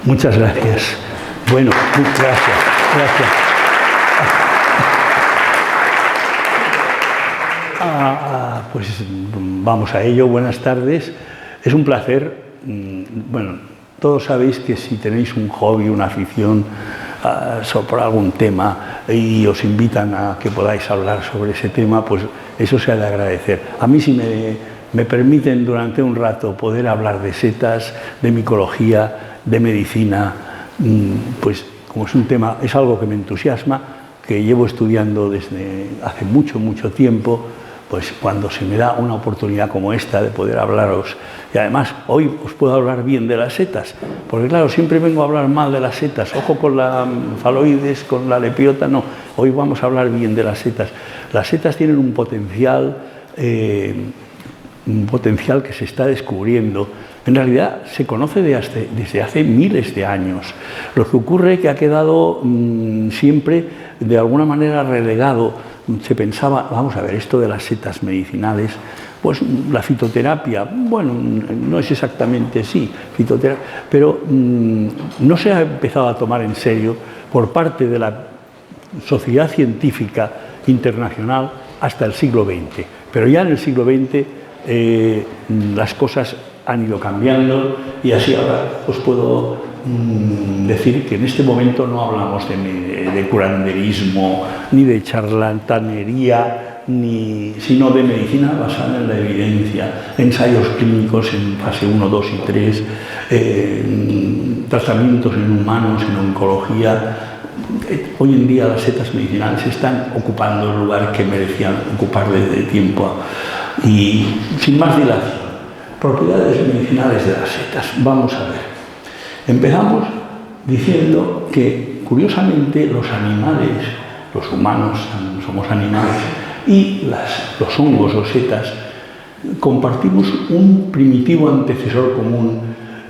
Muchas gracias. Bueno, gracias. Pues vamos a ello. Buenas tardes. Es un placer. Bueno, todos sabéis que si tenéis un hobby, una afición sobre algún tema y os invitan a que podáis hablar sobre ese tema, pues eso se ha de agradecer. A mí si me permiten durante un rato poder hablar de setas, de micología, de medicina, pues como es un tema, es algo que me entusiasma, que llevo estudiando desde hace mucho tiempo, pues cuando se me da una oportunidad como esta de poder hablaros, y además hoy os puedo hablar bien de las setas, porque claro, siempre vengo a hablar mal de las setas, ojo con la faloides, con la lepiota, no, hoy vamos a hablar bien de las setas. Las setas tienen un potencial que se está descubriendo. En realidad se conoce desde hace miles de años. Lo que ocurre es que ha quedado siempre de alguna manera relegado. Se pensaba, vamos a ver, esto de las setas medicinales, pues la fitoterapia, bueno, no es exactamente así, fitoterapia, pero no se ha empezado a tomar en serio por parte de la Sociedad Científica Internacional hasta el siglo XX. Pero ya en el siglo XX las cosas han ido cambiando y así ahora os puedo decir que en este momento no hablamos de curanderismo, ni de charlatanería, sino de medicina basada en la evidencia, ensayos clínicos en fase 1, 2 y 3, tratamientos en humanos, en oncología. Hoy en día las setas medicinales están ocupando el lugar que merecían ocupar desde tiempo. Y sin más dilación, propiedades medicinales de las setas. Vamos a ver. Empezamos diciendo que, curiosamente, los animales, los humanos somos animales, y los hongos o setas compartimos un primitivo antecesor común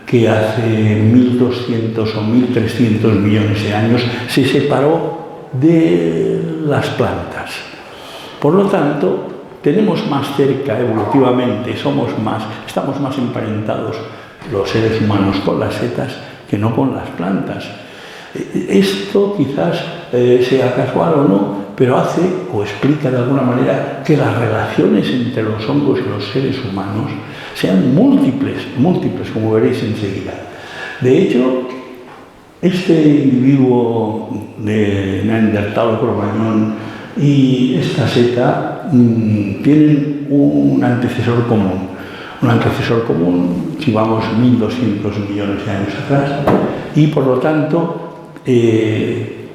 que hace 1.200 o 1.300 millones de años se separó de las plantas. Por lo tanto, tenemos más cerca evolutivamente, estamos más emparentados los seres humanos con las setas que no con las plantas. Esto quizás sea casual o no, pero hace o explica de alguna manera que las relaciones entre los hongos y los seres humanos sean múltiples, como veréis enseguida. De hecho, este individuo de Neandertal o Cro-Magnon y esta seta tienen un antecesor común. Un antecesor común, si vamos 1.200 millones de años atrás, y por lo tanto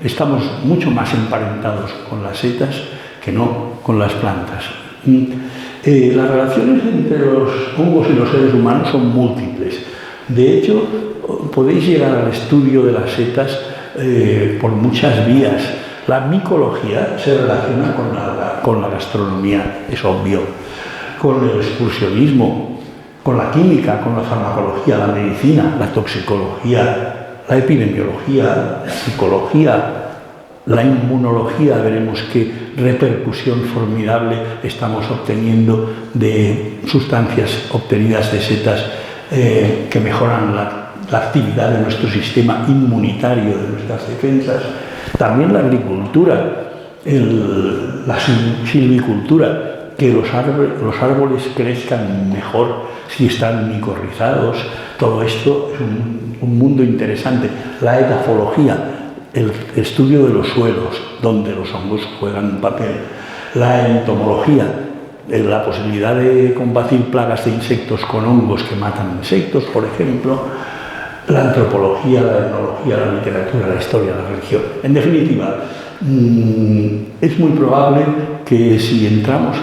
estamos mucho más emparentados con las setas que no con las plantas. Las relaciones entre los hongos y los seres humanos son múltiples. De hecho, podéis llegar al estudio de las setas por muchas vías. La micología se relaciona con la gastronomía, es obvio, con el excursionismo, con la química, con la farmacología, la medicina, la toxicología, la epidemiología, la psicología, la inmunología. Veremos qué repercusión formidable estamos obteniendo de sustancias obtenidas de setas que mejoran la actividad de nuestro sistema inmunitario, de nuestras defensas. También la agricultura, la silvicultura, que los árboles crezcan mejor si están micorrizados. Todo esto es un mundo interesante. La edafología, el estudio de los suelos, donde los hongos juegan un papel. La entomología, la posibilidad de combatir plagas de insectos con hongos que matan insectos, por ejemplo. La antropología, la etnología, la literatura, la historia, la religión. En definitiva, es muy probable que si entramos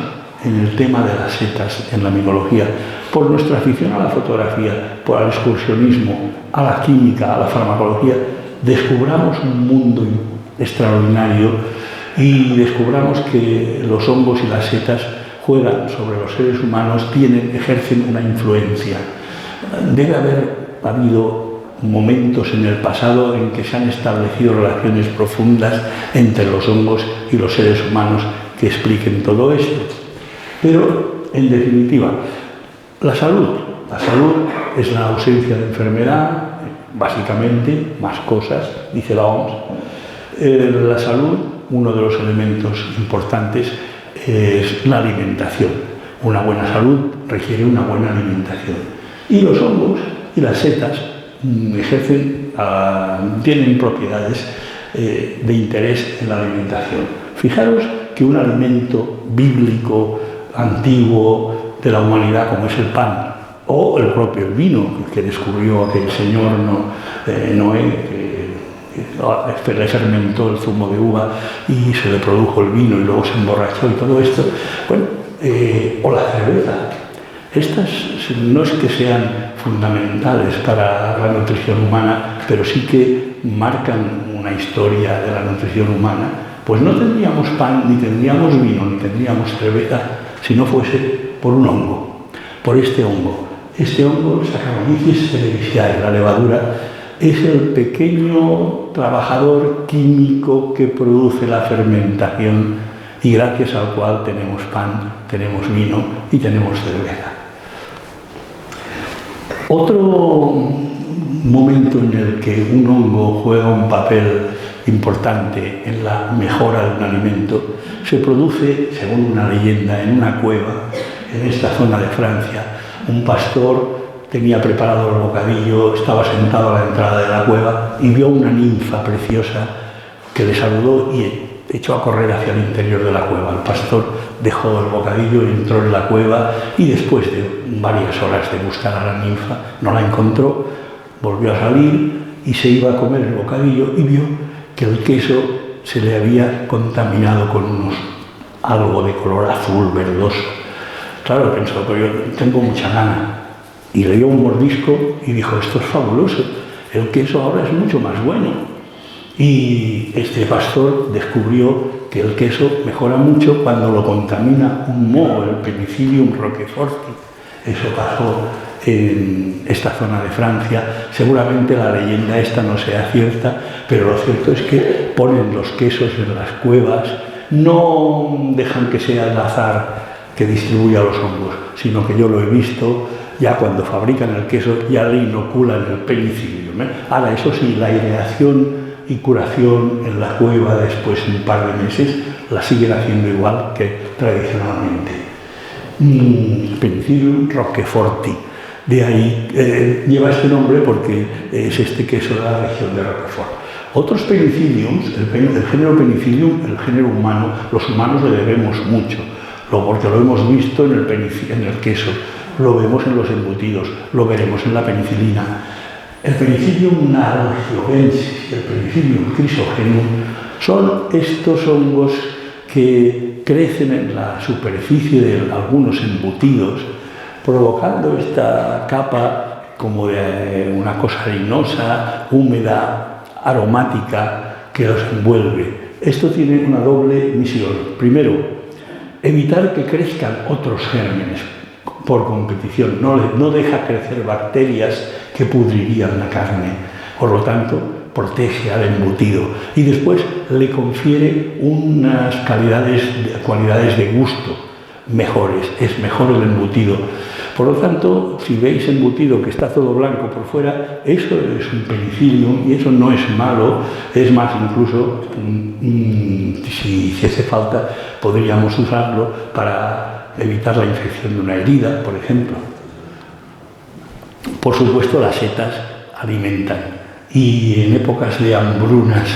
en el tema de las setas, en la micología, por nuestra afición a la fotografía, por el excursionismo, a la química, a la farmacología, descubramos un mundo extraordinario y descubramos que los hongos y las setas juegan sobre los seres humanos, ejercen una influencia. Debe haber habido momentos en el pasado en que se han establecido relaciones profundas entre los hongos y los seres humanos que expliquen todo esto. Pero, en definitiva, la salud es la ausencia de enfermedad, básicamente, más cosas, dice la OMS. La salud, uno de los elementos importantes es la alimentación. Una buena salud requiere una buena alimentación. Y los hongos y las setas tienen propiedades de interés en la alimentación. Fijaros que un alimento bíblico, antiguo, de la humanidad, como es el pan, o el propio vino que descubrió aquel señor Noé, que le fermentó el zumo de uva y se le produjo el vino y luego se emborrachó y todo esto, bueno, o la cerveza. Estas no es que sean fundamentales para la nutrición humana, pero sí que marcan una historia de la nutrición humana. Pues no tendríamos pan, ni tendríamos vino, ni tendríamos cerveza si no fuese por un hongo, por este hongo. Este hongo, Saccharomyces cerevisiae, la levadura, es el pequeño trabajador químico que produce la fermentación y gracias al cual tenemos pan, tenemos vino y tenemos cerveza. Otro momento en el que un hongo juega un papel importante en la mejora de un alimento se produce, según una leyenda, en una cueva en esta zona de Francia. Un pastor tenía preparado el bocadillo, estaba sentado a la entrada de la cueva y vio una ninfa preciosa que le saludó y echó a correr hacia el interior de la cueva. El pastor dejó el bocadillo, entró en la cueva y después de varias horas de buscar a la ninfa no la encontró, volvió a salir y se iba a comer el bocadillo y vio que el queso se le había contaminado con algo de color azul, verdoso. Claro, pensó, pero yo tengo mucha gana. Y le dio un mordisco y dijo, esto es fabuloso, el queso ahora es mucho más bueno. Y este pastor descubrió que el queso mejora mucho cuando lo contamina un moho, el Penicillium roqueforti. Eso pasó en esta zona de Francia. Seguramente la leyenda esta no sea cierta, pero lo cierto es que ponen los quesos en las cuevas, no dejan que sea el azar que distribuya los hongos, sino que yo lo he visto, ya cuando fabrican el queso ya le inoculan el penicillium. Ahora, eso sí, la aireación y curación en la cueva después de un par de meses la siguen haciendo igual que tradicionalmente. Penicillium roqueforti. De ahí lleva este nombre porque es este queso de la región de Roquefort. Otros penicilliums, el género penicillium, el género humano, los humanos le debemos mucho, porque lo hemos visto en el queso, lo vemos en los embutidos, lo veremos en la penicilina. El Penicillium narochiovensis y el Penicillium chrysogenum son estos hongos que crecen en la superficie de algunos embutidos, provocando esta capa como de una cosa harinosa, húmeda, aromática que los envuelve. Esto tiene una doble misión. Primero, evitar que crezcan otros gérmenes por competición, no deja crecer bacterias que pudrirían la carne, por lo tanto protege al embutido y después le confiere unas cualidades de gusto mejores, es mejor el embutido. Por lo tanto, si veis embutido que está todo blanco por fuera, eso es un penicillium y eso no es malo, es más, incluso si hace falta podríamos usarlo para evitar la infección de una herida, por ejemplo. Por supuesto, las setas alimentan y en épocas de hambrunas,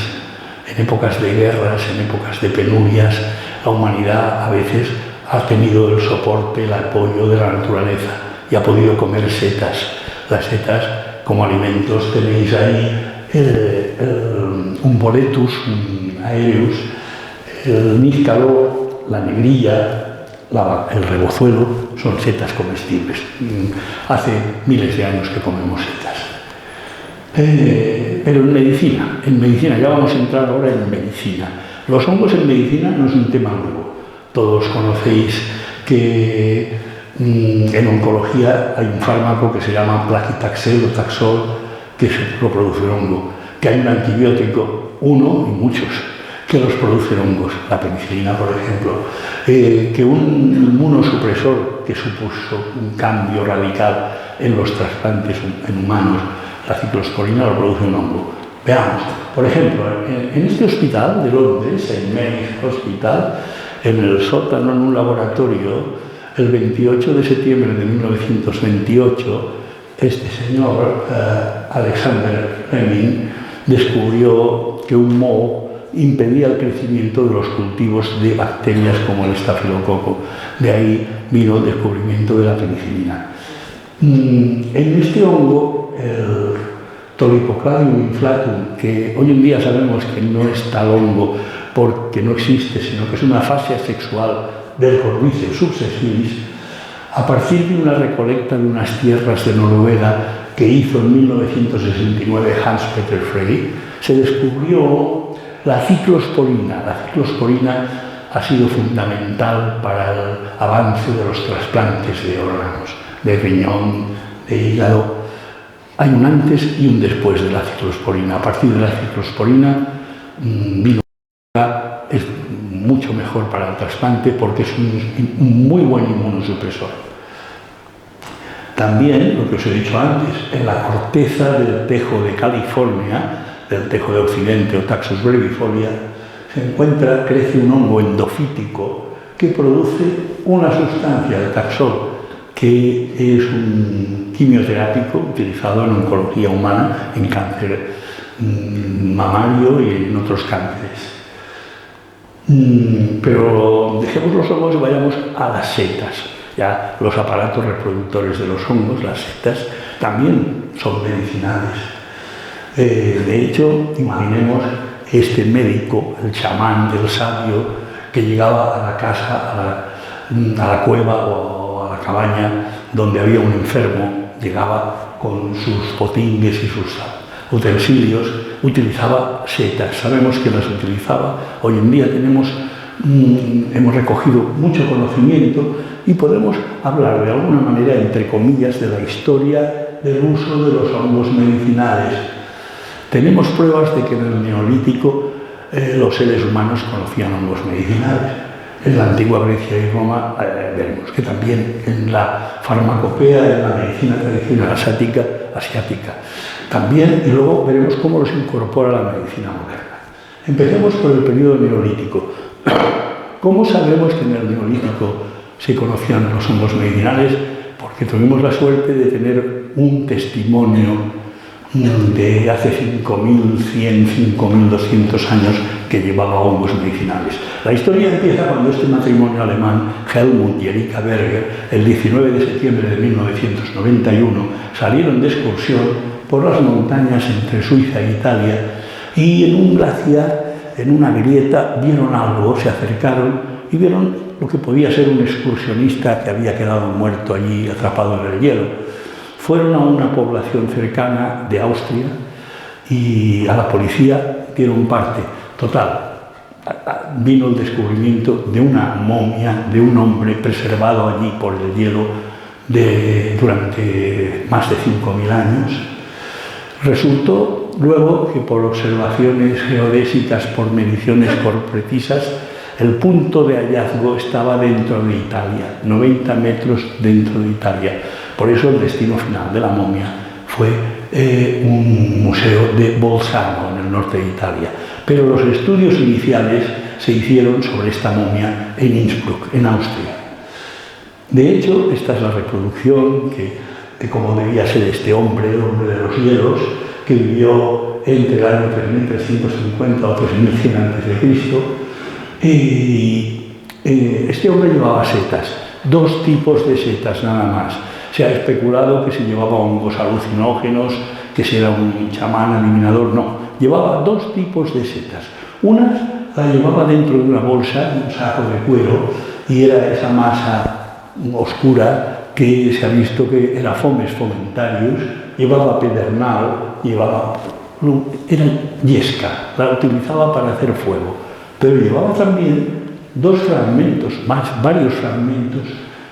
en épocas de guerras, en épocas de penurias, la humanidad a veces ha tenido el soporte, el apoyo de la naturaleza y ha podido comer setas. Las setas como alimentos tenéis ahí un boletus aereus, el níscalo, la negrilla, el rebozuelo, son setas comestibles. Hace miles de años que comemos setas. Pero en medicina, ya vamos a entrar ahora en medicina. Los hongos en medicina no es un tema nuevo. Todos conocéis que en oncología hay un fármaco que se llama Paclitaxel o Taxol, que lo produce el hongo, que hay un antibiótico, uno y muchos, que los producen hongos, la penicilina, por ejemplo, que un inmunosupresor que supuso un cambio radical en los trasplantes en humanos La ciclosporina lo produce un hongo. Veamos, por ejemplo, en este hospital de Londres, el Mayo Hospital, en el sótano, en un laboratorio, el 28 de septiembre de 1928, este señor, Alexander Fleming, descubrió que un moho impedía el crecimiento de los cultivos de bacterias como el estafilococo. De ahí vino el descubrimiento de la penicilina. En este hongo, el Tolypocladium inflatum, que hoy en día sabemos que no es tal hongo porque no existe, sino que es una fase asexual del Cordyceps subsessilis, a partir de una recolecta de unas tierras de Noruega que hizo en 1969 Hans Peter Frey, se descubrió la ciclosporina. La ciclosporina ha sido fundamental para el avance de los trasplantes de órganos, de riñón, de hígado. Hay un antes y un después de la ciclosporina. A partir de la ciclosporina vino es mucho mejor para el trasplante porque es un muy buen inmunosupresor. También, lo que os he dicho antes, en la corteza del tejo de California, del tejo de Occidente o Taxus brevifolia, crece un hongo endofítico que produce una sustancia, el taxol, que es un quimioterápico utilizado en oncología humana, en cáncer mamario y en otros cánceres. Pero dejemos los hongos y vayamos a las setas. Ya los aparatos reproductores de los hongos, las setas, también son medicinales. De hecho, imaginemos este médico, el chamán, el sabio, que llegaba a la casa, a la cueva o a la cabaña donde había un enfermo, llegaba con sus potingues y sus utensilios, utilizaba setas. Sabemos que las utilizaba. Hoy en día hemos recogido mucho conocimiento y podemos hablar de alguna manera, entre comillas, de la historia del uso de los hongos medicinales. Tenemos pruebas de que en el Neolítico los seres humanos conocían hongos medicinales. En la antigua Grecia y Roma veremos que también en la farmacopea, en la medicina tradicional asiática también, y luego veremos cómo los incorpora la medicina moderna. Empecemos por el periodo neolítico. ¿Cómo sabemos que en el Neolítico se conocían los hongos medicinales? Porque tuvimos la suerte de tener un testimonio de hace 5.100, 5.200 años que llevaba hongos medicinales. La historia empieza cuando este matrimonio alemán, Helmut y Erika Berger, el 19 de septiembre de 1991, salieron de excursión por las montañas entre Suiza e Italia y en un glaciar, en una grieta, vieron algo, se acercaron y vieron lo que podía ser un excursionista que había quedado muerto allí, atrapado en el hielo. Fueron a una población cercana de Austria y a la policía dieron parte. Total, vino el descubrimiento de una momia de un hombre preservado allí por el hielo durante más de 5.000 años. Resultó luego que por observaciones geodésicas, por mediciones precisas, el punto de hallazgo estaba dentro de Italia, 90 metros dentro de Italia. Por eso el destino final de la momia fue un museo de Bolzano, en el norte de Italia. Pero los estudios iniciales se hicieron sobre esta momia en Innsbruck, en Austria. De hecho, esta es la reproducción de cómo debía ser este hombre, el hombre de los hielos, que vivió entre el año 3350 o 3100 a.C. Y este hombre llevaba setas, 2 tipos de setas nada más. Se ha especulado que se llevaba hongos alucinógenos, que si era un chamán eliminador, no. Llevaba 2 tipos de setas. Unas la llevaba dentro de una bolsa, un saco de cuero, y era esa masa oscura que se ha visto que era Fomes fomentarius, llevaba pedernal, era yesca, la utilizaba para hacer fuego. Pero llevaba también 2 fragmentos, varios fragmentos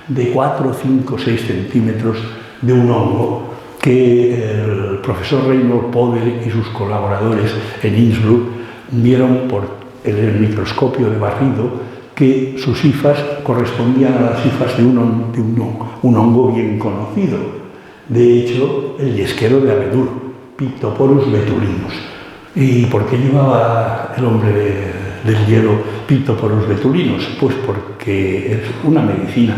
de 4, 5, 6 centímetros de un hongo que el profesor Reinhold Poder y sus colaboradores en Innsbruck vieron por el microscopio de barrido que sus hifas correspondían a las hifas de un hongo bien conocido. De hecho, el yesquero de abedul, Pictoporus betulinus. ¿Y por qué llevaba el hombre del hielo Pictoporus betulinus? Pues porque es una medicina.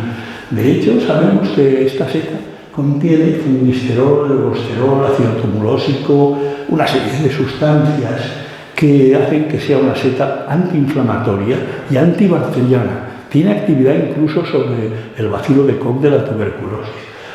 De hecho, sabemos que esta seta contiene fungisterol, ergosterol, ácido tumulósico, una serie de sustancias que hacen que sea una seta antiinflamatoria y antibacteriana. Tiene actividad incluso sobre el bacilo de Koch de la tuberculosis.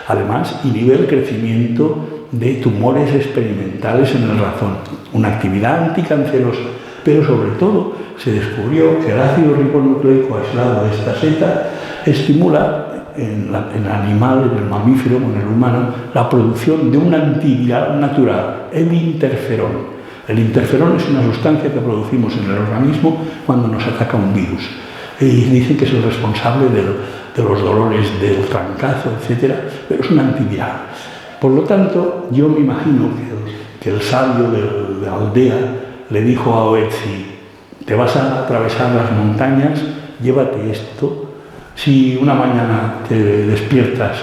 Además, inhibe el crecimiento de tumores experimentales en el ratón. Una actividad anticancerosa. Pero sobre todo se descubrió que el ácido ribonucleico aislado de esta seta estimula en el animal, en el mamífero, en el humano, la producción de un antiviral natural, el interferón. El interferón es una sustancia que producimos en el organismo cuando nos ataca un virus. Y dicen que es el responsable de los dolores del trancazo, etc., pero es un antiviral. Por lo tanto, yo me imagino que el sabio de Aldea le dijo a Oetzi: te vas a atravesar las montañas, llévate esto. Si una mañana te despiertas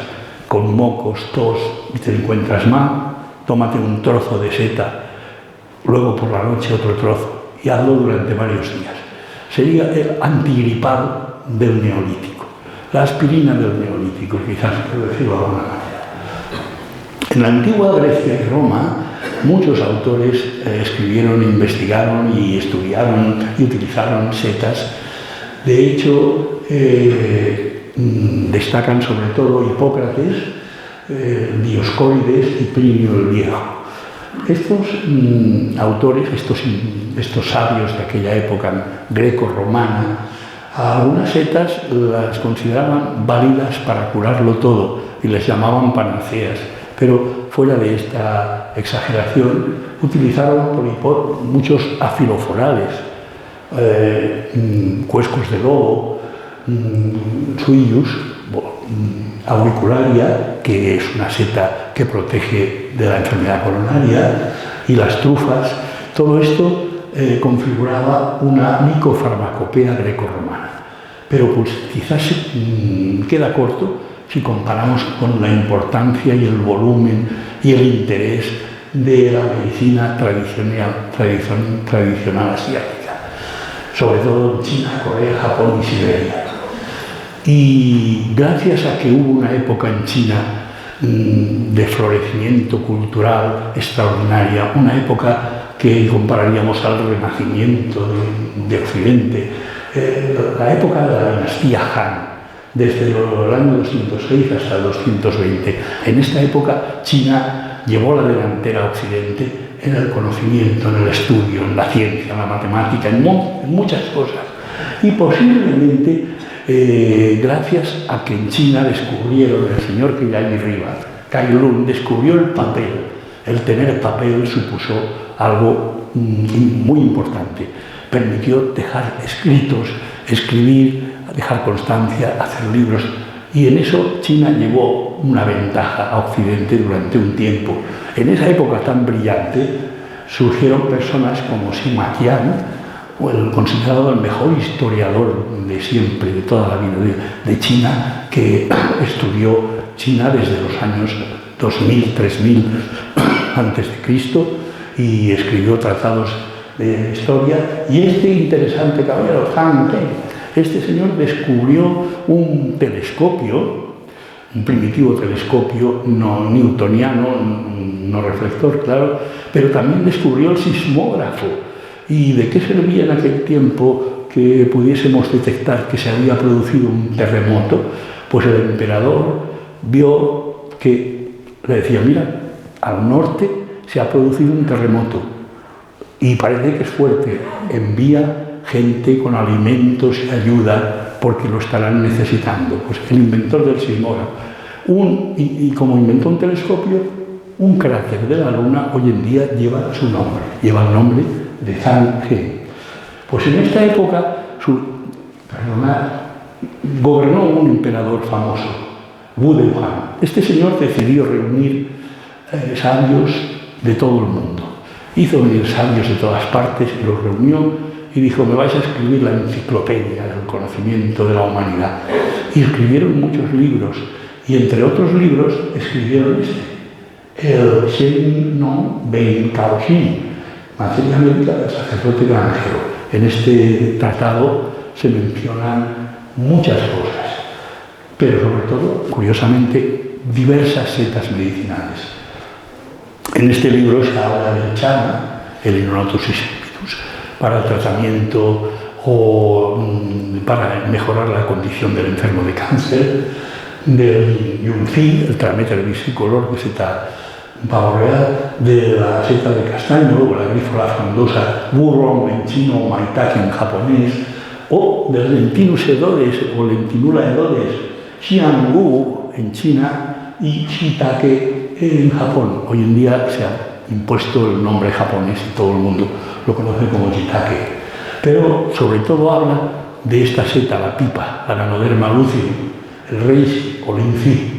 con mocos, tos y te encuentras mal, tómate un trozo de seta, luego por la noche otro trozo y hazlo durante varios días. Sería el antigripal del neolítico, la aspirina del neolítico, quizás por decirlo de alguna manera. En la antigua Grecia y Roma, muchos autores escribieron, investigaron y estudiaron y utilizaron setas. De hecho, destacan sobre todo Hipócrates, Dioscórides y Plinio el Viejo. Estos autores, estos sabios de aquella época greco-romana, algunas setas las consideraban válidas para curarlo todo y les llamaban panaceas, pero fuera de esta exageración utilizaron muchos afiloforales, cuescos de lobo, suillus, auricularia, que es una seta que protege de la enfermedad coronaria, y las trufas. Todo esto configuraba una micofarmacopea grecorromana. Pero pues quizás queda corto si comparamos con la importancia y el volumen y el interés de la medicina tradicional asiática, sobre todo en China, Corea, Japón y Siberia. Y gracias a que hubo una época en China de florecimiento cultural extraordinaria, una época que compararíamos al Renacimiento de Occidente, la época de la dinastía Han, desde el año 206 hasta el 220. En esta época China llevó la delantera a Occidente en el conocimiento, en el estudio, en la ciencia, en la matemática, en muchas cosas. Y posiblemente gracias a que en China descubrieron, el señor Cai Lun descubrió el papel. El tener papel supuso algo muy importante. Permitió dejar escritos, escribir, dejar constancia, hacer libros. Y en eso China llevó una ventaja a Occidente durante un tiempo. En esa época tan brillante surgieron personas como Sima Qian, o el considerado el mejor historiador de siempre, de toda la vida de China, que estudió China desde los años 2000, 3000 antes de Cristo y escribió tratados de historia. Y este interesante caballero, Zhang He, este señor descubrió un telescopio, un primitivo telescopio no newtoniano, no reflector, claro, pero también descubrió el sismógrafo. ¿Y de qué servía en aquel tiempo que pudiésemos detectar que se había producido un terremoto? Pues el emperador vio que, le decía, mira, al norte se ha producido un terremoto y parece que es fuerte, envía gente con alimentos y ayuda porque lo estarán necesitando. Pues el inventor del sismógrafo. Y como inventó un telescopio, un cráter de la Luna hoy en día lleva su nombre, lleva el nombre de Zhang He. Pues en esta época gobernó un emperador famoso, Wu de Wuhan. Este señor decidió reunir sabios de todo el mundo. Hizo venir sabios de todas partes y los reunió y dijo: me vais a escribir la enciclopedia del conocimiento de la humanidad. Y escribieron muchos libros y entre otros libros escribieron el Shen No Ben Cao Xin, materia médica del sacerdote granjero. En este tratado se mencionan muchas cosas, pero sobre todo, curiosamente, diversas setas medicinales. En este libro se habla del chana, el Inonotus Spiritus, para el tratamiento o para mejorar la condición del enfermo de cáncer, del Yunzi, el Trameter bisicolor, que seta pavo real, de la seta de castaño o la grífola frondosa Burrong en chino o Maitake en japonés, o del Lentinus edodes o Lentinula edodes, Xianggu en China y Shiitake en Japón. Hoy en día se ha impuesto el nombre japonés y todo el mundo lo conoce como Shiitake. Pero sobre todo habla de esta seta, la pipa, la Ganoderma lucidum, el reishi o linzi.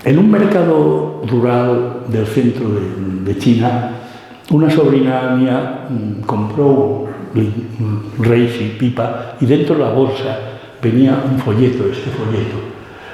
En un mercado rural del centro de China, una sobrina mía compró reishi, pipa, y dentro de la bolsa venía un folleto,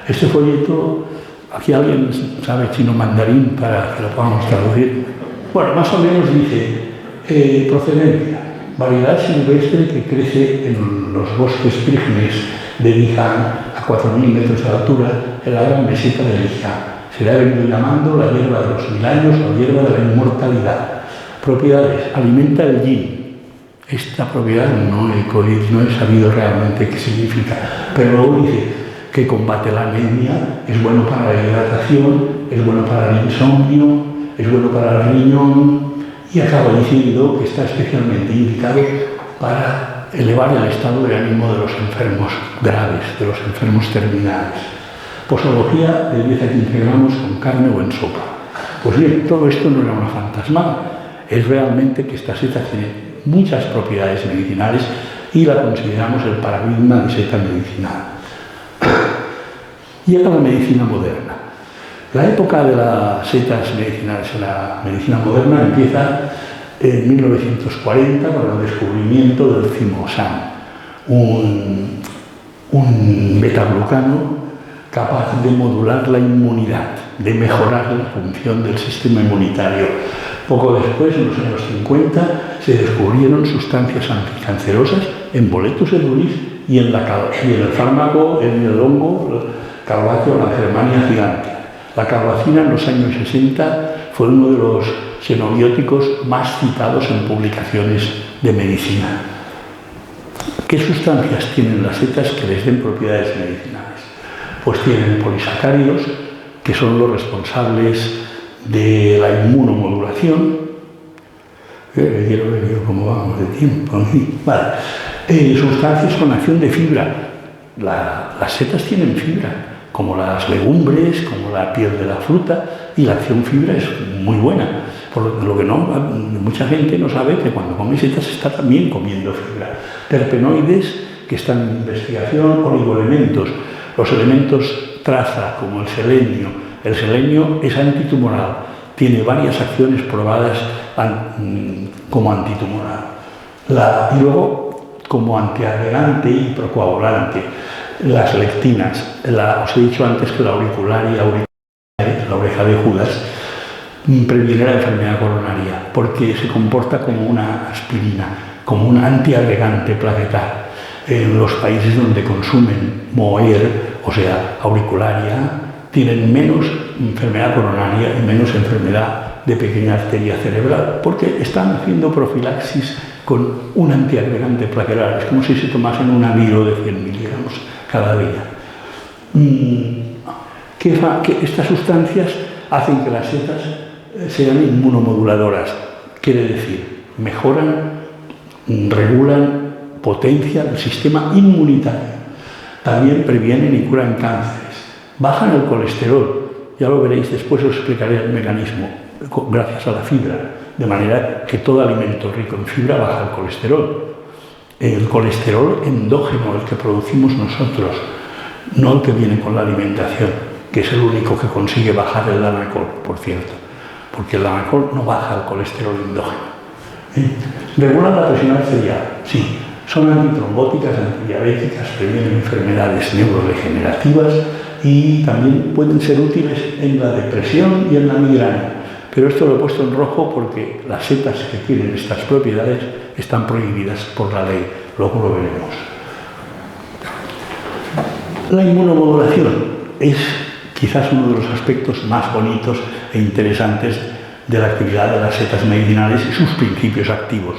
Este folleto, aquí alguien sabe chino mandarín para que lo podamos traducir. Bueno, más o menos dice procedencia, variedad silvestre que crece en los bosques vírgenes de Lijiang a 4.000 metros de altura en la gran meseta de Lijiang. Se le ha venido llamando la hierba de los 1000 años o hierba de la inmortalidad. Propiedades: alimenta el yin. Esta propiedad no he sabido realmente qué significa, pero luego dice que combate la anemia, es bueno para la hidratación, es bueno para el insomnio, es bueno para el riñón, y acaba diciendo que está especialmente indicado para elevar el estado de ánimo de los enfermos graves, de los enfermos terminales. Posología de 10 a 15 gramos con carne o en sopa. Pues bien, todo esto no era una fantasmada, es realmente que esta seta tiene muchas propiedades medicinales y la consideramos el paradigma de seta medicinal. Llega la medicina moderna. La época de las setas medicinales en la medicina moderna empieza en 1940 con el descubrimiento del zimosan, un betaglucano capaz de modular la inmunidad, de mejorar la función del sistema inmunitario. Poco después, en los años 50, se descubrieron sustancias anticancerosas en Boletus edulis y en el fármaco, en el hongo, Calvatio, la Germania gigante. La calvacina en los años 60 fue uno de los xenobióticos más citados en publicaciones de medicina. ¿Qué sustancias tienen las setas que les den propiedades medicinales? Pues tienen polisacáridos, que son los responsables de la inmunomodulación. Quiero ver cómo vamos de tiempo. Vale. Sustancias con acción de fibra. Las setas tienen fibra, como las legumbres, como la piel de la fruta, y la acción fibra es muy buena. Por lo que mucha gente no sabe que cuando come setas está también comiendo fibra. Terpenoides, que están en investigación, oligoelementos, los elementos traza, como el selenio. El selenio es antitumoral, tiene varias acciones probadas como antitumoral. Y luego, como antiagregante y procoagulante, las lectinas. Os he dicho antes que la auricularia, la oreja de Judas, previene la enfermedad coronaria, porque se comporta como una aspirina, como un antiagregante plaquetar. En los países donde consumen moer, o sea, auricularia, tienen menos enfermedad coronaria y menos enfermedad de pequeña arteria cerebral, porque están haciendo profilaxis con un antiagregante plaquetar. Es como si se tomasen un amilo de 100 miligramos cada día. Estas sustancias hacen que las setas sean inmunomoduladoras, quiere decir, mejoran, regulan, potencian el sistema inmunitario. También previenen y curan cánceres, bajan el colesterol, ya lo veréis, después os explicaré el mecanismo, gracias a la fibra, de manera que todo alimento rico en fibra baja el colesterol. El colesterol endógeno, el que producimos nosotros, no el que viene con la alimentación, que es el único que consigue bajar el danacol, por cierto, porque el danacol no baja el colesterol endógeno. ¿Regulan la presión arterial? Sí. Son antitrombóticas, antidiabéticas, previenen enfermedades neurodegenerativas, y también pueden ser útiles en la depresión y en la migraña. Pero esto lo he puesto en rojo porque las setas que tienen estas propiedades están prohibidas por la ley. Luego lo veremos. La inmunomodulación es quizás uno de los aspectos más bonitos e interesantes de la actividad de las setas medicinales y sus principios activos.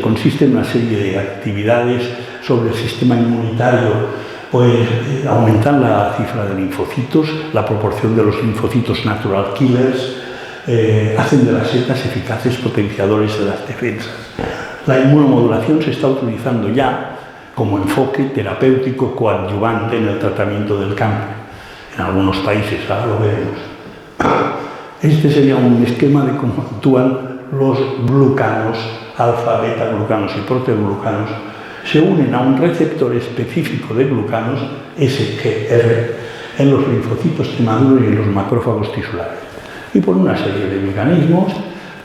Consiste en una serie de actividades sobre el sistema inmunitario, pues aumentan la cifra de linfocitos, la proporción de los linfocitos natural killers, hacen de las setas eficaces potenciadores de las defensas. La inmunomodulación se está utilizando ya como enfoque terapéutico coadyuvante en el tratamiento del cáncer. En algunos países, ahora lo veremos. Este sería un esquema de cómo actúan los glucanos, alfa, beta glucanos y proteoglucanos, se unen a un receptor específico de glucanos, SGR, en los linfocitos que maduran y en los macrófagos tisulares. Y por una serie de mecanismos,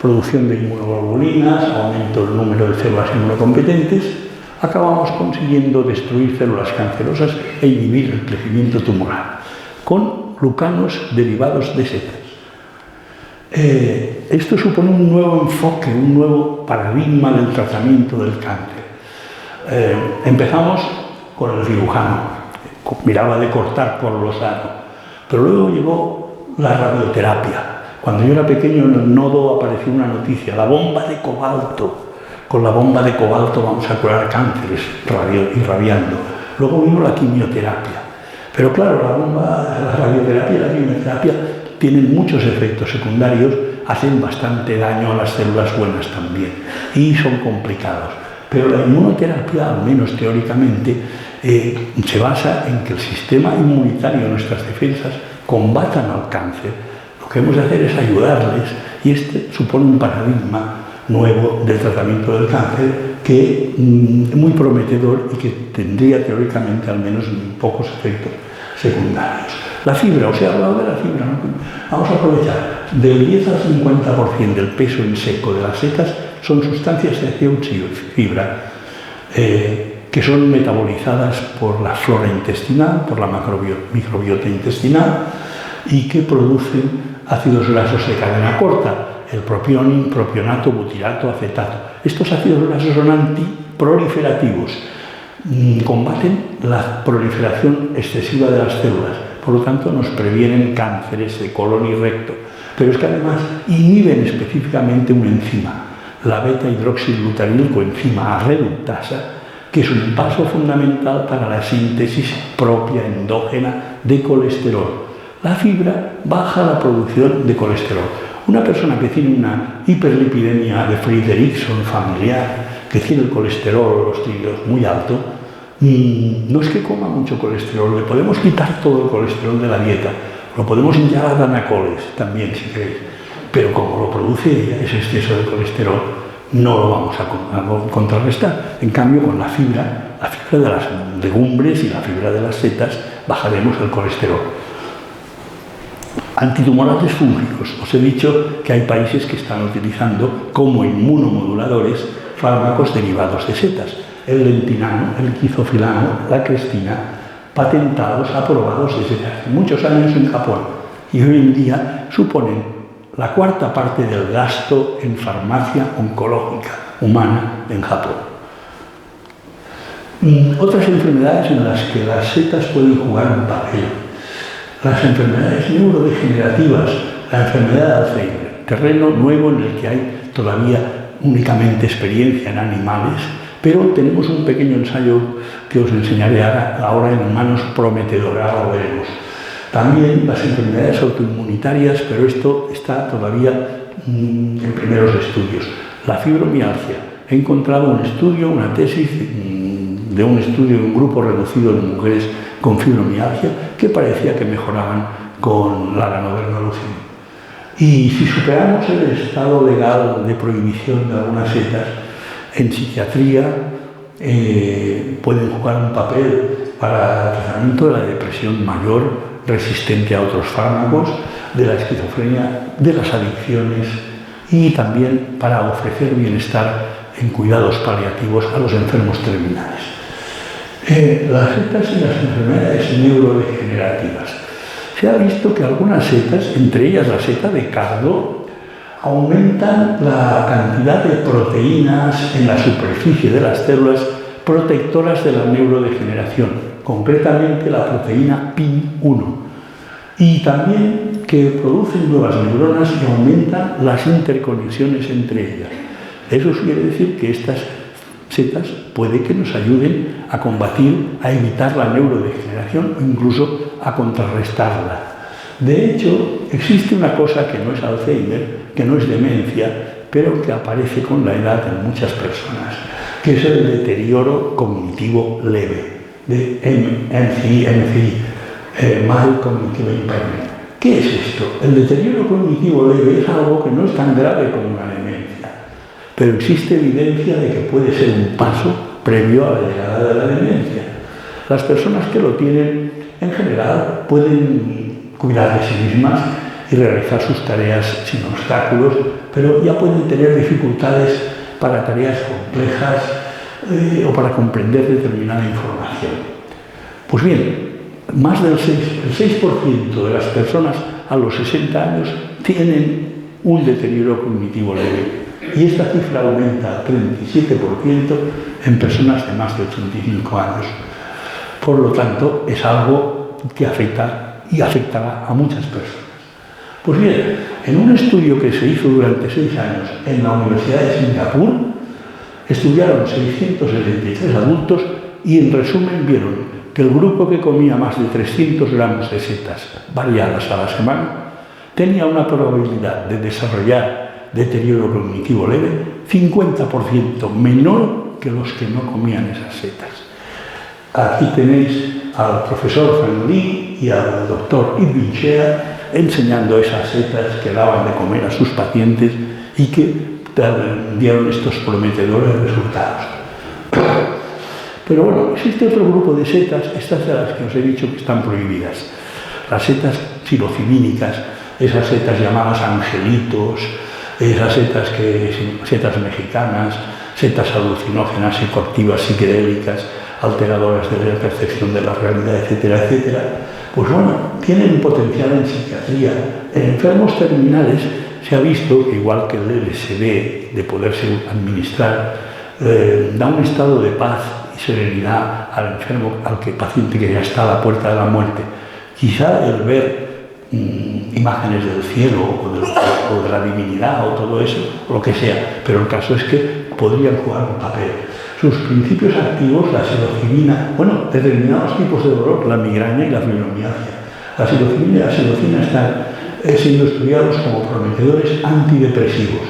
producción de inmunoglobulinas, aumento del número de células inmunocompetentes, acabamos consiguiendo destruir células cancerosas e inhibir el crecimiento tumoral, con glucanos derivados de setas. Esto supone un nuevo enfoque, un nuevo paradigma del tratamiento del cáncer. Empezamos con el cirujano, miraba de cortar por lo sano, pero luego llegó la radioterapia. Cuando yo era pequeño en el nodo apareció una noticia, la bomba de cobalto. Con la bomba de cobalto vamos a curar cánceres irradiando. Luego vino la quimioterapia. Pero claro, la radioterapia y la quimioterapia tienen muchos efectos secundarios, hacen bastante daño a las células buenas también y son complicados. Pero la inmunoterapia, al menos teóricamente, se basa en que el sistema inmunitario, nuestras defensas, combatan al cáncer. Lo que hemos de hacer es ayudarles y este supone un paradigma nuevo del tratamiento del cáncer que es muy prometedor y que tendría teóricamente al menos pocos efectos secundarios. La fibra, os he hablado de la fibra, ¿no? Vamos a aprovechar, del 10 al 50% del peso en seco de las setas son sustancias de fibra que son metabolizadas por la flora intestinal, por la microbiota intestinal y que producen ácidos grasos de cadena corta, el propionin, propionato, butirato, acetato. Estos ácidos grasos son antiproliferativos, combaten la proliferación excesiva de las células, por lo tanto nos previenen cánceres de colon y recto, pero es que además inhiben específicamente una enzima, la beta-hidroxiglutaril coenzima A reductasa, que es un paso fundamental para la síntesis propia endógena de colesterol. La fibra baja la producción de colesterol. Una persona que tiene una hiperlipidemia de Friedrichsen familiar, que tiene el colesterol, los triglicéridos muy alto, no es que coma mucho colesterol, le podemos quitar todo el colesterol de la dieta, lo podemos hinchar a danacoles también si queréis, pero como lo produce ella, ese exceso de colesterol, no lo vamos a contrarrestar. En cambio, con la fibra de las legumbres y la fibra de las setas, bajaremos el colesterol. Antitumorales fúngicos. Os he dicho que hay países que están utilizando como inmunomoduladores fármacos derivados de setas. El lentinano, el quizofilano, la crestina, patentados, aprobados desde hace muchos años en Japón y hoy en día suponen la cuarta parte del gasto en farmacia oncológica humana en Japón. Otras enfermedades en las que las setas pueden jugar un papel. Las enfermedades neurodegenerativas, la enfermedad de Alzheimer, terreno nuevo en el que hay todavía únicamente experiencia en animales, pero tenemos un pequeño ensayo que os enseñaré ahora en manos prometedoras, lo veremos. También las enfermedades autoinmunitarias, pero esto está todavía en primeros estudios. La fibromialgia. He encontrado un estudio, una tesis de un estudio de un grupo reducido de mujeres con fibromialgia que parecía que mejoraban con la ganodermalucina. Y si superamos el estado legal de prohibición de algunas setas, en psiquiatría pueden jugar un papel para el tratamiento de la depresión mayor resistente a otros fármacos, de la esquizofrenia, de las adicciones y también para ofrecer bienestar en cuidados paliativos a los enfermos terminales. Las setas y las enfermedades neurodegenerativas. Se ha visto que algunas setas, entre ellas la seta de cardo, aumentan la cantidad de proteínas en la superficie de las células protectoras de la neurodegeneración, concretamente la proteína PIN1, y también que producen nuevas neuronas y aumentan las interconexiones entre ellas. Eso quiere decir que estas setas puede que nos ayuden a combatir, a evitar la neurodegeneración o incluso a contrarrestarla. De hecho, existe una cosa que no es Alzheimer, que no es demencia, pero que aparece con la edad en muchas personas, que es el deterioro cognitivo leve, de MCI, Mild Cognitive Impairment. ¿Qué es esto? El deterioro cognitivo leve es algo que no es tan grave como una demencia, pero existe evidencia de que puede ser un paso previo a la llegada de la demencia. Las personas que lo tienen, en general, pueden cuidar de sí mismas y realizar sus tareas sin obstáculos, pero ya pueden tener dificultades para tareas complejas o para comprender determinada información. Pues bien, más del 6% de las personas a los 60 años tienen un deterioro cognitivo leve, y esta cifra aumenta al 37% en personas de más de 85 años. Por lo tanto, es algo que afecta y afectará a muchas personas. Pues bien, en un estudio que se hizo durante 6 años en la Universidad de Singapur, estudiaron 673 adultos y en resumen vieron que el grupo que comía más de 300 gramos de setas variadas a la semana tenía una probabilidad de desarrollar deterioro cognitivo leve 50% menor que los que no comían esas setas. Aquí tenéis al profesor Feng Li y al doctor Edwin Shea enseñando esas setas que daban de comer a sus pacientes y que dieron estos prometedores resultados. Pero bueno, existe otro grupo de setas, estas de las que os he dicho que están prohibidas. Las setas psilocibínicas, esas setas llamadas angelitos, esas setas mexicanas, setas alucinógenas, psicoactivas, psicodélicas, alteradoras de la percepción de la realidad, etcétera, etcétera. Pues bueno, tienen potencial en psiquiatría. En enfermos terminales se ha visto que igual que el LSD de poderse administrar, da un estado de paz y serenidad al enfermo, al paciente que ya está a la puerta de la muerte. Quizá el ver imágenes del cielo o de la divinidad o todo eso, o lo que sea, pero el caso es que podrían jugar un papel. Sus principios activos, la psilocibina, bueno, determinados tipos de dolor, la migraña y la fibromialgia. La psilocibina y la psilocina están siendo estudiados como prometedores antidepresivos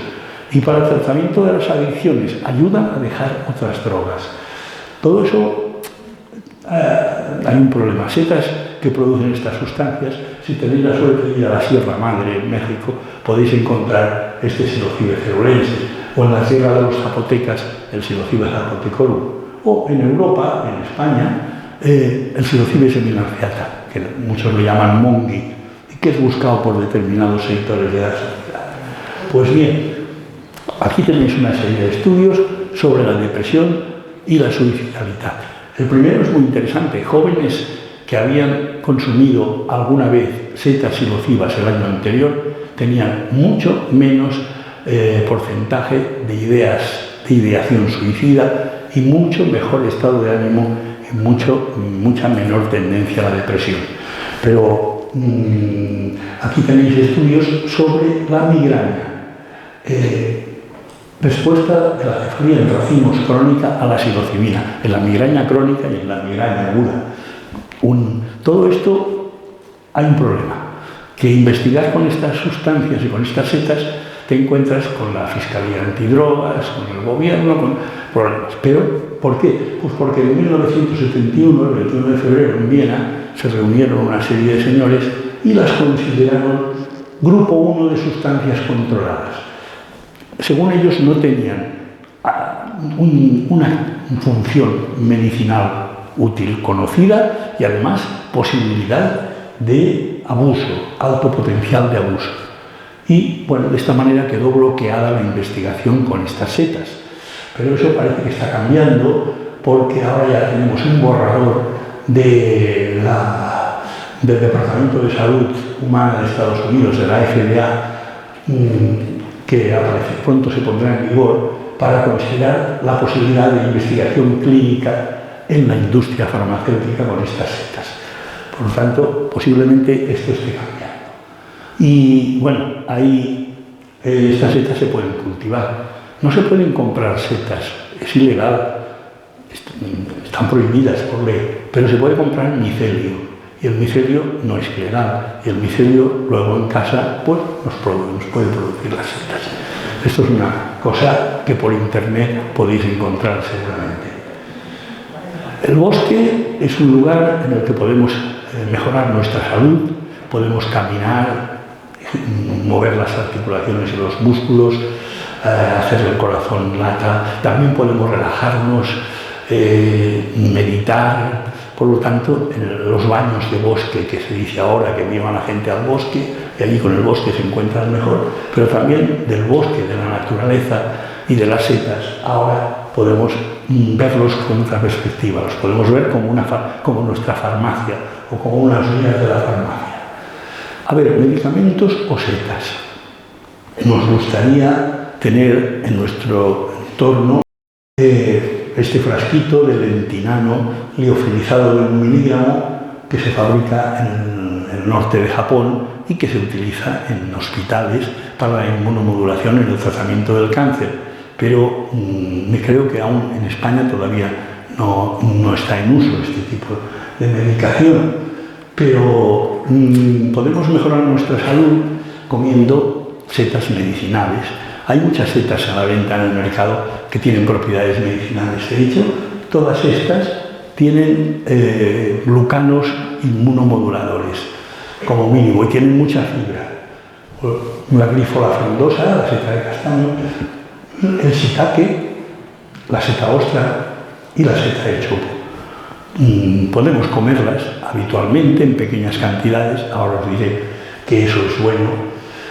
y para el tratamiento de las adicciones ayudan a dejar otras drogas. Todo eso, hay un problema. Setas que producen estas sustancias, si tenéis la suerte de ir a la Sierra Madre en México, podéis encontrar este Psilocybe cerulensis, o en la Sierra de los Zapotecas, el Psilocybe zapotecorum, o en Europa, en España, el Psilocybe seminarciata, que muchos le llaman mongi, y que es buscado por determinados sectores de la sociedad. Pues bien, aquí tenéis una serie de estudios sobre la depresión y la suicidalidad. El primero es muy interesante. Jóvenes que habían consumido alguna vez setas psilocibas el año anterior tenían mucho menos porcentaje de ideación suicida y mucho mejor estado de ánimo y mucha menor tendencia a la depresión. Pero aquí tenéis estudios sobre la migraña. Respuesta de la cefalea en racimos crónica a la psilocibina, en la migraña crónica y en la migraña aguda. Todo esto hay un problema, que investigar con estas sustancias y con estas setas te encuentras con la Fiscalía Antidrogas, con el gobierno, con problemas. ¿Pero por qué? Pues porque en 1971, el 21 de febrero, en Viena, se reunieron una serie de señores y las consideraron grupo 1 de sustancias controladas. Según ellos, no tenían una función medicinal útil conocida y además posibilidad de abuso, alto potencial de abuso. Y bueno, de esta manera quedó bloqueada la investigación con estas setas. Pero eso parece que está cambiando porque ahora ya tenemos un borrador del Departamento de Salud Humana de Estados Unidos, de la FDA, que pronto se pondrá en vigor, para considerar la posibilidad de investigación clínica en la industria farmacéutica con estas setas. Por lo tanto, posiblemente esto esté cambiando. Y bueno, ahí estas setas se pueden cultivar. No se pueden comprar setas, es ilegal, están prohibidas por ley, pero se puede comprar micelio. Y el micelio no es ilegal. Y el micelio luego en casa pues, nos puede producir las setas. Esto es una cosa que por internet podéis encontrar seguramente. El bosque es un lugar en el que podemos mejorar nuestra salud, podemos caminar, mover las articulaciones y los músculos, hacer el corazón lata, también podemos relajarnos, meditar. Por lo tanto, en los baños de bosque, que se dice ahora que lleva la gente al bosque, y allí con el bosque se encuentran mejor, pero también del bosque, de la naturaleza y de las setas, ahora podemos verlos con otra perspectiva, los podemos ver como nuestra farmacia o como unas líneas de la farmacia. A ver, medicamentos o setas. Nos gustaría tener en nuestro entorno este frasquito de lentinano liofilizado de 1 miligramo que se fabrica en el norte de Japón y que se utiliza en hospitales para la inmunomodulación en el tratamiento del cáncer. Pero me creo que aún en España todavía no está en uso este tipo de medicación. Pero podemos mejorar nuestra salud comiendo setas medicinales. Hay muchas setas a la venta en el mercado que tienen propiedades medicinales. De hecho, todas estas tienen glucanos inmunomoduladores, como mínimo, y tienen mucha fibra. La grífola frondosa, la seta de castaño, el shiitake, la seta ostra y la seta de chopo. Podemos comerlas habitualmente en pequeñas cantidades. Ahora os diré que eso es bueno.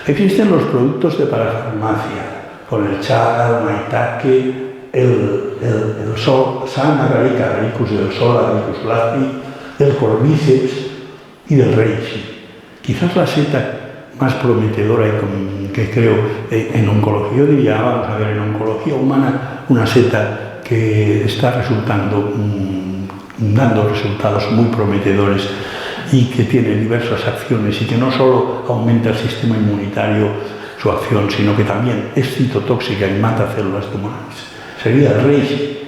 Existen los productos de parafarmacia, con el chaga, el maitake, el sol, san agarrica, agaricus del sol, agaricus lati, el cordyceps y del reishi. Quizás la seta más prometedora y que creo en oncología, yo diría, vamos a ver, en oncología humana, una seta que está dando resultados muy prometedores y que tiene diversas acciones y que no solo aumenta el sistema inmunitario su acción, sino que también es citotóxica y mata células tumorales. Sería el reishi.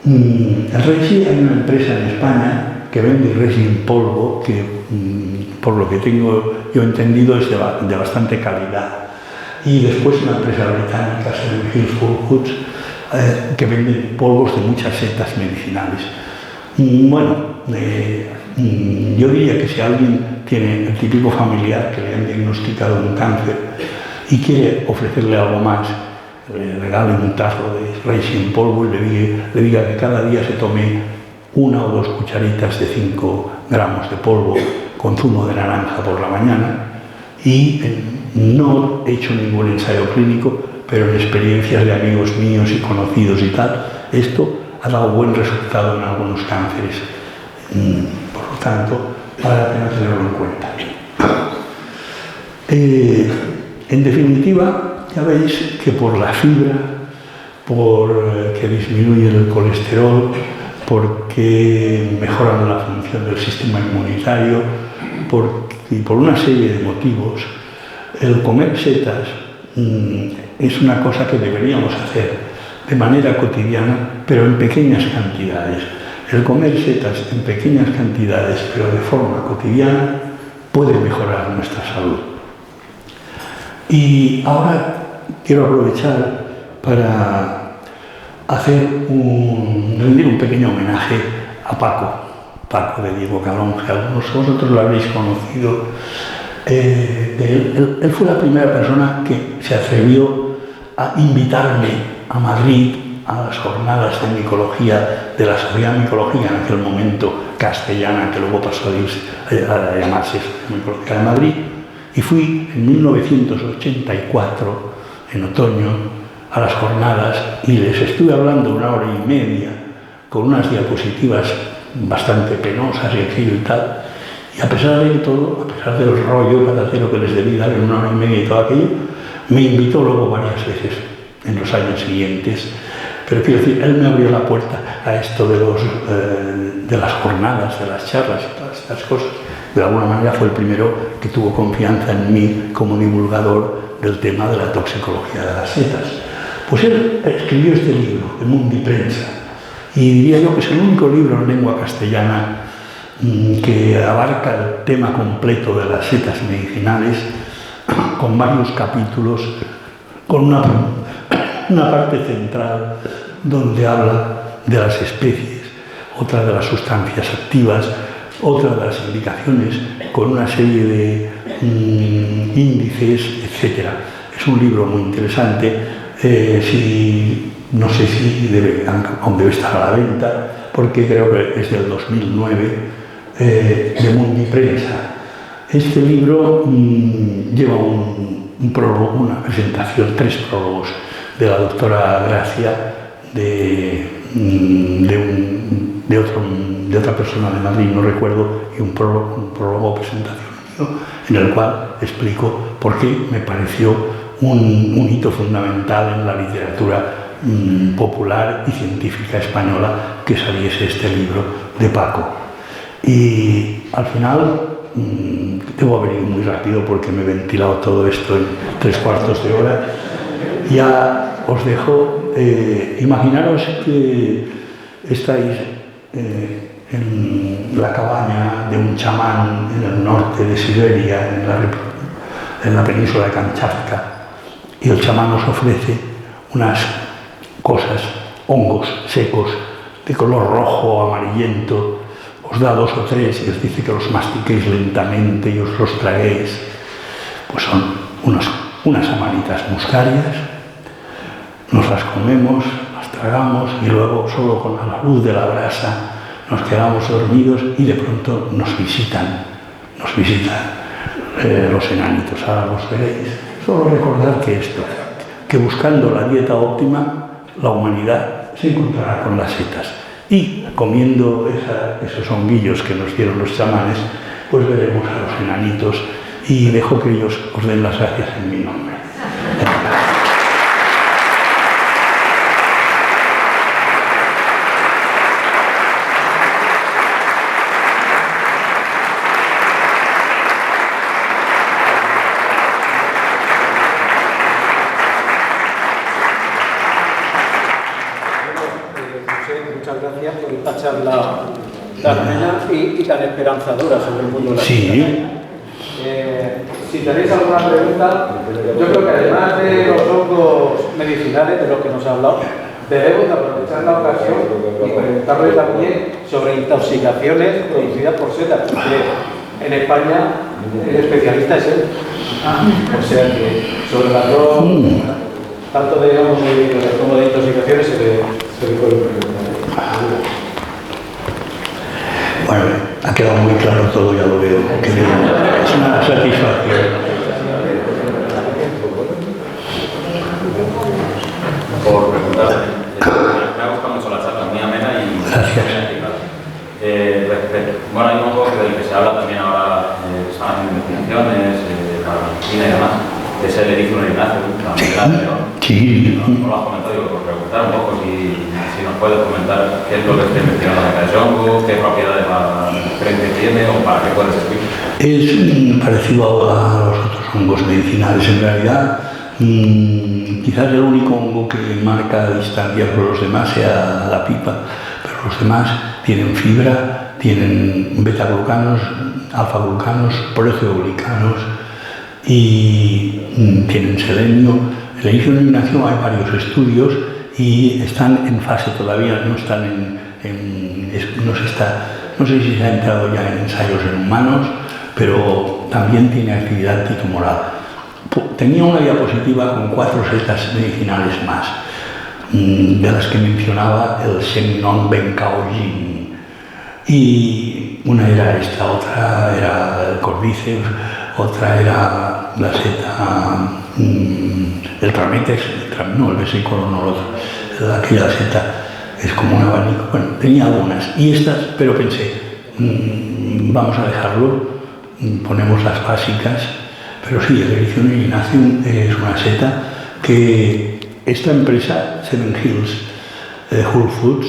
El reishi, hay una empresa en España que vende reishi en polvo que, por lo que tengo yo entendido, es de bastante calidad. Y después una empresa británica, Seven Hills Foods, que vende polvos de muchas setas medicinales. Bueno, yo diría que si alguien tiene el típico familiar que le han diagnosticado un cáncer y quiere ofrecerle algo más, le regale un tarro de reishi en polvo y le diga que cada día se tome 1 o 2 cucharitas de 5 gramos de polvo con zumo de naranja por la mañana. Y no he hecho ningún ensayo clínico, pero en experiencias de amigos míos y conocidos y tal, esto ha dado buen resultado en algunos cánceres. Por lo tanto, vale la pena tenerlo en cuenta. En definitiva, ya veis que por la fibra, que disminuye el colesterol, porque mejoran la función del sistema inmunitario, y por una serie de motivos, el comer setas es una cosa que deberíamos hacer de manera cotidiana, pero en pequeñas cantidades. El comer setas en pequeñas cantidades, pero de forma cotidiana, puede mejorar nuestra salud. Y ahora quiero aprovechar para rendir un pequeño homenaje a Paco de Diego Calonge. Algunos de vosotros lo habréis conocido. Él fue la primera persona que se atrevió a invitarme a Madrid a las jornadas de micología de la Sociedad Micológica, en aquel momento castellana, que luego pasó a llamarse Micológica de Madrid, y fui en 1984, en otoño, a las jornadas, y les estuve hablando 1 hora y media con unas diapositivas bastante penosas y aquello y tal. Y a pesar de todo, a pesar del rollo patacero que les debí dar en 1 hora y media y todo aquello, me invitó luego varias veces en los años siguientes. Pero quiero decir, él me abrió la puerta a esto de las jornadas, de las charlas y todas estas cosas. De alguna manera fue el primero que tuvo confianza en mí como divulgador del tema de la toxicología de las setas. Pues él escribió este libro, de Mundi Prensa, y diría yo que es el único libro en lengua castellana que abarca el tema completo de las setas medicinales, con varios capítulos, con una parte central donde habla de las especies, otra de las sustancias activas, otra de las indicaciones, con una serie de índices, etc. Es un libro muy interesante. No sé si aún debe estar a la venta, porque creo que es del 2009, de Mundi Prensa. Este libro lleva un prólogo, una presentación, 3 prólogos de la doctora Gracia, de otra persona de Madrid, no recuerdo, y un prólogo presentación mío, en el cual explico por qué me pareció un hito fundamental en la literatura popular y científica española que saliese este libro de Paco. Y al final debo haber ido muy rápido porque me he ventilado todo esto en 3/4 de hora. Ya os dejo. Imaginaros que estáis en la cabaña de un chamán en el norte de Siberia, en la península de Kamchatka, y el chamán os ofrece unas cosas, hongos secos de color rojo o amarillento, os da 2 o 3 y os dice que los mastiquéis lentamente y os los traguéis. Pues son unas amanitas muscarias, nos las comemos, las tragamos y luego solo con la luz de la brasa nos quedamos dormidos y de pronto nos visitan los enanitos. Ahora los veréis. Solo recordar que buscando la dieta óptima, la humanidad se encontrará con las setas. Y comiendo esos honguillos que nos dieron los chamanes, pues veremos a los enanitos y dejo que ellos os den las gracias en mi nombre. Muchas gracias por esta charla tan amena y tan esperanzadora sobre el mundo de la Sí. Si tenéis alguna pregunta, yo creo que además de los hongos medicinales de los que nos ha hablado, debemos de aprovechar la ocasión y preguntarle también sobre intoxicaciones producidas por setas, porque en España el especialista es él. O sea que sobre las dos, tanto de hongos como de intoxicaciones se le puede preguntar. Bueno, ha quedado muy claro todo, ya lo veo. Es una satisfacción. Por preguntar, me ha gustado mucho la charla, muy amena y Gracias. Bueno, hay un hongo del que se habla también ahora, están haciendo investigaciones para la medicina y demás, que es el Erythrum ignacium, la bandera de león. Sí. No lo has comentado, digo, por preguntar un poco si nos puedes comentar qué es lo que está investigando acerca de ese hongo, qué propiedades diferentes tiene o para qué puede servir. Es parecido a los otros hongos medicinales. En realidad, quizás el único hongo que marca distancia por los demás sea la pipa, pero los demás tienen fibra, tienen beta-glucanos, alfa-glucanos, proteoglicanos y tienen selenio. El Erythrum ignacium hay varios estudios y están en fase todavía, no están no sé si se ha entrado ya en ensayos en humanos, pero también tiene actividad antitumoral. Tenía una diapositiva con 4 setas medicinales más, de las que mencionaba el Semnon Bencaoyin. Y una era esta, otra era el Cordyceps, otra era la seta, el Trametex, no, el vesículo, no, aquella seta es como un abanico. Bueno, tenía algunas y estas, pero pensé, vamos a dejarlo, ponemos las básicas, pero sí, el Erythronium erinaceum es una seta que esta empresa, Seven Hills Whole Foods,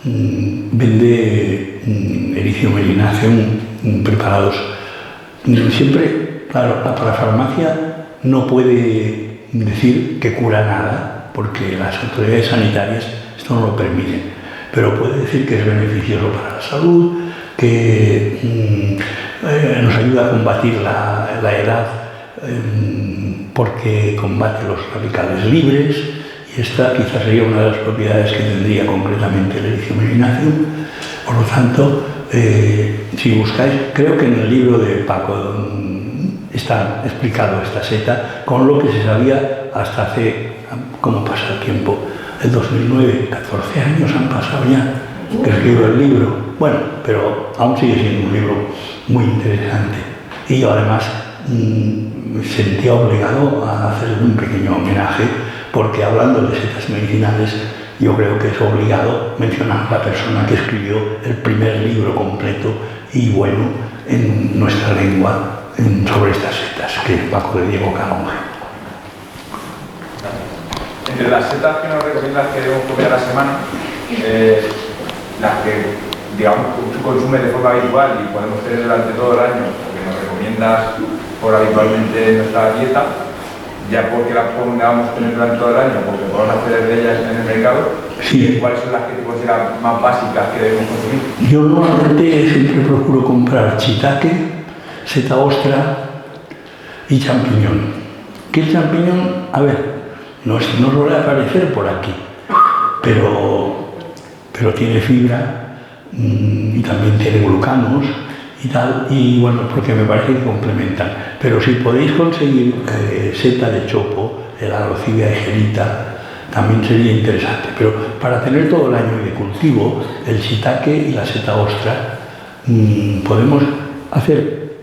vende Erythronium erinaceum preparados. Siempre, claro, la parafarmacia no puede decir que cura nada, porque las autoridades sanitarias esto no lo permiten, pero puede decir que es beneficioso para la salud, que nos ayuda a combatir la edad porque combate los radicales libres, y esta quizás sería una de las propiedades que tendría concretamente el Erythronium erinaceum. Por lo tanto, si buscáis, creo que en el libro de Paco está explicado esta seta con lo que se sabía hasta hace, ¿cómo pasa el tiempo? El 2009, 14 años han pasado ya que escribo el libro. Bueno, pero aún sigue siendo un libro muy interesante. Y yo además me sentía obligado a hacer un pequeño homenaje, porque hablando de setas medicinales, yo creo que es obligado mencionar a la persona que escribió el primer libro completo y bueno en nuestra lengua sobre estas setas, que es Paco de Diego Calonge. Entre las setas que nos recomiendas que debemos comer a la semana, las que, digamos, tú consumes de forma habitual y podemos tener durante todo el año, o que nos recomiendas por habitualmente en nuestra dieta, ya porque las vamos a tener durante todo el año, porque podemos acceder de ellas en el mercado, sí. ¿Cuáles son las que te consideras más básicas que debemos consumir? Yo normalmente siempre procuro comprar shiitake, seta ostra y champiñón. Que el champiñón, a ver, no suele aparecer por aquí, pero tiene fibra y también tiene glucanos y tal, y bueno, porque me parece que complementan. Pero si podéis conseguir seta de chopo, el Agrocivia egerita, también sería interesante. Pero para tener todo el año de cultivo, el shiitake y la seta ostra, podemos hacer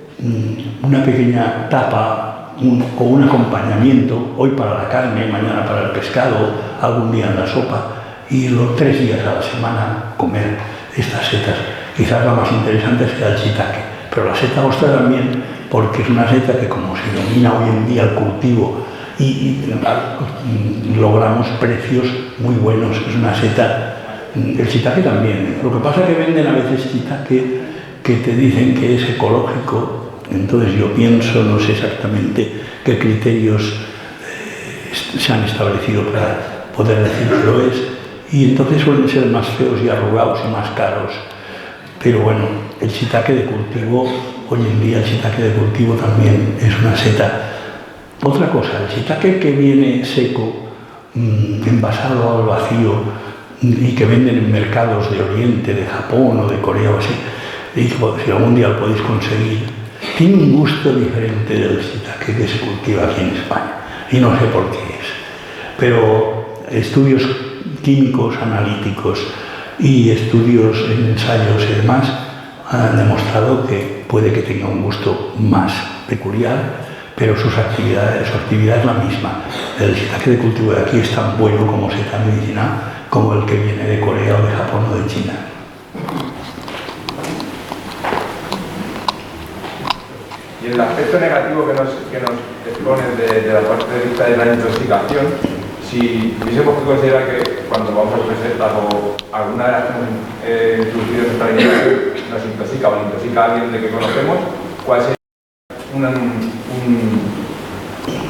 una pequeña tapa o un acompañamiento, hoy para la carne, mañana para el pescado, algún día en la sopa, y los 3 días a la semana comer estas setas. Quizás la más interesante sea el shiitake, pero la seta ostra también, porque es una seta que como se domina hoy en día el cultivo y logramos precios muy buenos, es una seta, el shiitake también. Lo que pasa es que venden a veces shiitake que te dicen que es ecológico, entonces yo pienso, no sé exactamente qué criterios se han establecido para poder decir que lo es, y entonces suelen ser más feos y arrugados y más caros. Pero bueno, el shiitake de cultivo, hoy en día el shiitake de cultivo también es una seta. Otra cosa, el shiitake que viene seco, envasado al vacío y que venden en mercados de Oriente, de Japón o de Corea o así, y si algún día lo podéis conseguir, tiene un gusto diferente del shiitake que se cultiva aquí en España, y no sé por qué es. Pero estudios químicos, analíticos y estudios en ensayos y demás han demostrado que puede que tenga un gusto más peculiar, pero su actividad es la misma. El shiitake de cultivo de aquí es tan bueno como seta medicinal como el que viene de Corea o de Japón o de China. Y el aspecto negativo que nos expones de la parte de vista de la intoxicación, si tuviésemos que considerar que cuando vamos a recetas o alguna de las que hemos introducido en nuestra alimentación nos intoxica o intoxica a alguien de que conocemos, ¿cuál sería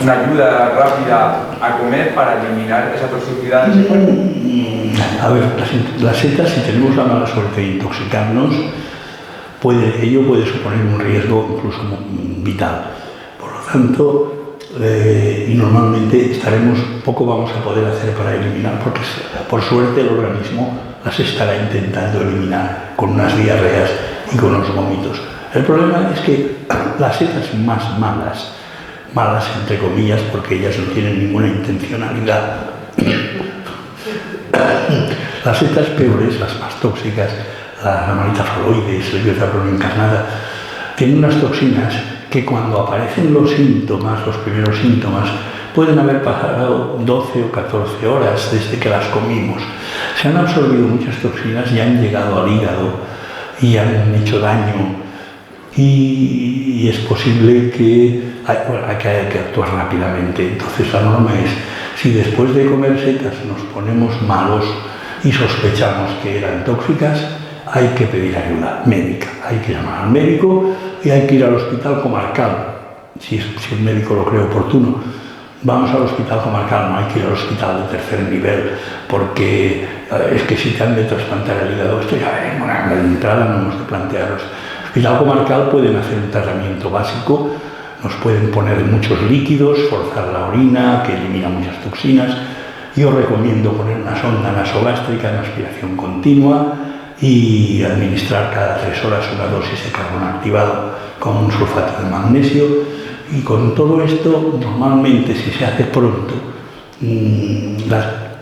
una ayuda rápida a comer para eliminar esa toxicidad de ese cuerpo? A ver, las setas, si tenemos la mala suerte de intoxicarnos, ello puede suponer un riesgo incluso vital. Por lo tanto, y normalmente poco vamos a poder hacer para eliminar, porque por suerte el organismo las estará intentando eliminar con unas diarreas y con unos vómitos. El problema es que las setas más malas entre comillas, porque ellas no tienen ninguna intencionalidad, las setas peores, las más tóxicas, la Amanita phalloides, la Biotabrona encarnada, tienen unas toxinas que cuando aparecen los primeros síntomas, pueden haber pasado 12 o 14 horas desde que las comimos. se han absorbido muchas toxinas y han llegado al hígado y han hecho daño, y es posible que haya que actuar rápidamente. Entonces la norma es, si después de comer setas nos ponemos malos y sospechamos que eran tóxicas, hay que pedir ayuda médica, hay que llamar al médico y hay que ir al hospital comarcal, si el médico lo cree oportuno. Vamos al hospital comarcal, no hay que ir al hospital de tercer nivel, porque es que si te han de trasplantar el hígado, esto ya veremos, de entrada no hemos de plantearlos. El hospital comarcal pueden hacer un tratamiento básico, nos pueden poner muchos líquidos, forzar la orina, que elimina muchas toxinas. Yo recomiendo poner una sonda nasogástrica en aspiración continua y administrar cada 3 horas una dosis de carbón activado con un sulfato de magnesio. Y con todo esto, normalmente, si se hace pronto,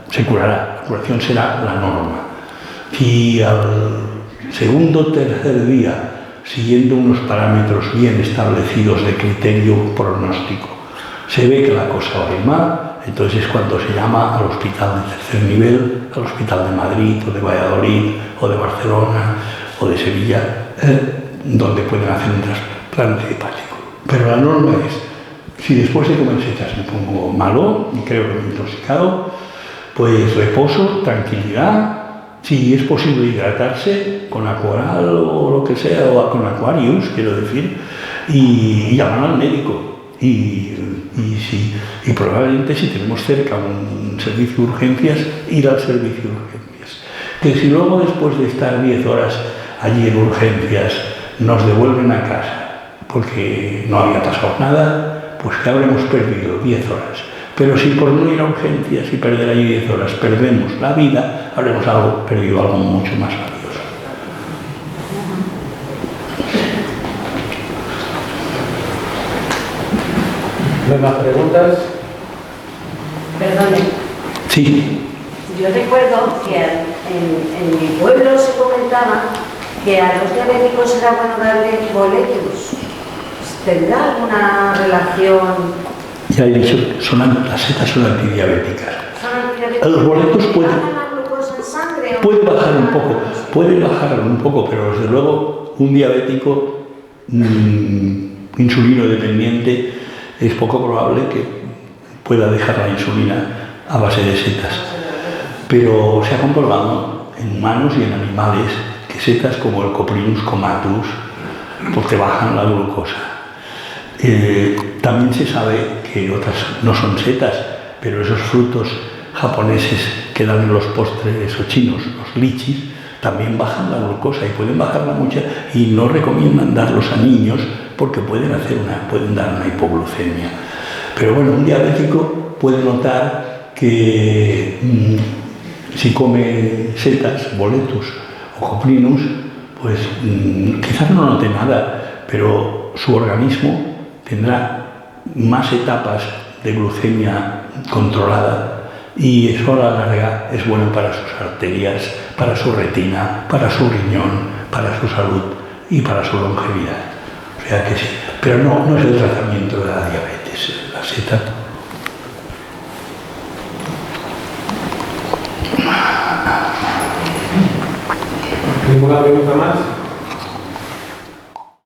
se curará. La curación será la norma. Si al segundo o tercer día, siguiendo unos parámetros bien establecidos de criterio pronóstico, se ve que la cosa va mal, entonces es cuando se llama al hospital de tercer nivel, al hospital de Madrid o de Valladolid o de Barcelona o de Sevilla, donde pueden hacer un trasplante hepático. Pero la norma es, si después de comer setas me pongo malo y creo que me he intoxicado, pues reposo, tranquilidad, si es posible hidratarse con Aquaral o lo que sea, o con Aquarius, quiero decir, y llamar al médico. Y probablemente si tenemos cerca un servicio de urgencias, ir al servicio de urgencias. Que si luego después de estar 10 horas allí en urgencias nos devuelven a casa porque no había pasado nada, pues que habremos perdido 10 horas. Pero si por no ir a urgencias y perder allí 10 horas perdemos la vida, habremos perdido algo mucho más valioso. ¿No hay más preguntas? Perdone. Sí. Yo recuerdo que en mi pueblo se comentaba que a los diabéticos era bueno darle boletus. ¿Tendrá alguna relación? Ya he dicho, las setas son antidiabéticas. ¿Son antidiabéticas? Los boletus pueden bajar un poco, pero desde luego un diabético insulino dependiente es poco probable que pueda dejar la insulina a base de setas. Pero se ha comprobado en humanos y en animales que setas como el Coprinus comatus pues te bajan la glucosa. También se sabe que otras no son setas, pero esos frutos japoneses que dan en los postres o chinos, los lichis, también bajan la glucosa y pueden bajarla mucho, y no recomiendan darlos a niños porque pueden dar una hipoglucemia. Pero bueno, un diabético puede notar que si come setas, boletus o coprinus, pues quizás no note nada, pero su organismo tendrá más etapas de glucemia controlada, y eso a la larga es bueno para sus arterias, para su retina, para su riñón, para su salud y para su longevidad. O sea que sí, pero no es el tratamiento de la diabetes, la seta. ¿Ninguna pregunta más?